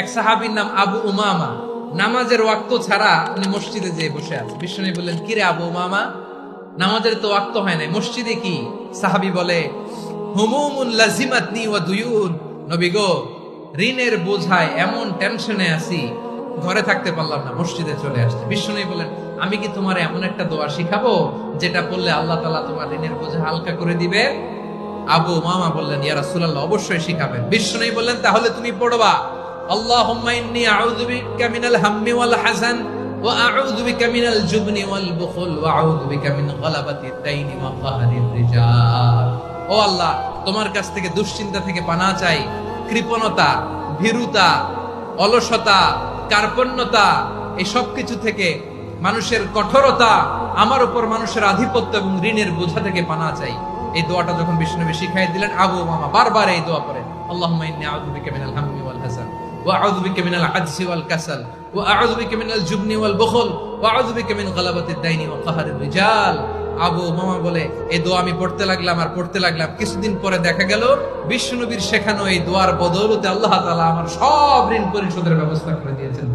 এক সাহাবীর নাম আবু উমামা, নামাজের ওয়াক্ত ছাড়া উনি মসজিদে যেয়ে বসে আছে। বিশ্বনবী বললেন, কিরে আবু উমামা, নামাজের তো ওয়াক্ত হয় নাই, মসজিদে কি? সাহাবী বলে, হুমুমুন লাজিমাতনি ওয়া দুয়ুন। নবী গো, ঋণের বোঝায় এমন টেনশনে আছি, ঘরে থাকতে পারলাম না, মসজিদে চলে আসছে। বিশ্বনবী বলেন, আমি কি তোমার এমন একটা দোয়া শিখাবো যেটা পড়লে আল্লাহ তাআলা তোমার ঋণের বোঝা হালকা করে দিবে? আবু উমামা বললেন, ইয়া রাসূলুল্লাহ, অবশ্যই শিখাবেন। বিশ্বনবী বললেন, তাহলে তুমি পড়বা, আল্লাহুম্মা ইন্নী আউযু বিকা মিনাল হাম্মি ওয়াল হাযান ওয়া আউযু বিকা মিনাল জুবনি ওয়াল বুখল ওয়া আউযু বিকা মিন গালাবাতিদ দাইনি ওয়া কাহরির রিজাল। ও আল্লাহ, তোমার কাছ থেকে দুশ্চিন্তা থেকে পানাহ চাই, কৃপণতা, ভীরুতা, অলসতা, কার্পণ্যতা, এই সব কিছু থেকে, মানুষের কঠোরতা, আমার উপর মানুষের আধিপত্য এবং ঋণের বোঝা থেকে পানাহ চাই। এই দোয়াটা যখন বিষ্ণুনবী শিখাই দিলেন, আবু উমামা বারবার এই দোয়া পড়েন, আল্লাহুম্মা ইন্নী আউযু বিকা মিনাল হাম্মি ওয়াল হাযান ওয়া আউযু বিকা মিনাল আজজি ওয়াল কাসাল ওয়া আউযু বিকা মিনাল জুবনি ওয়াল বুখল ওয়া আউযু বিকা মিন গালাবাতিদ দাইনি ওয়া কাহরির রিজাল। আবু উমামা বলে, এই দোয়া আমি পড়তে লাগলাম আর পড়তে লাগলাম। কিছুদিন পরে দেখা গেল বিষ্ণুনবীর শেখানো এই দোয়ার বদৌলতে আল্লাহ তাআলা আমার সব ঋণ পরিশোধের ব্যবস্থা করে দিয়েছেন।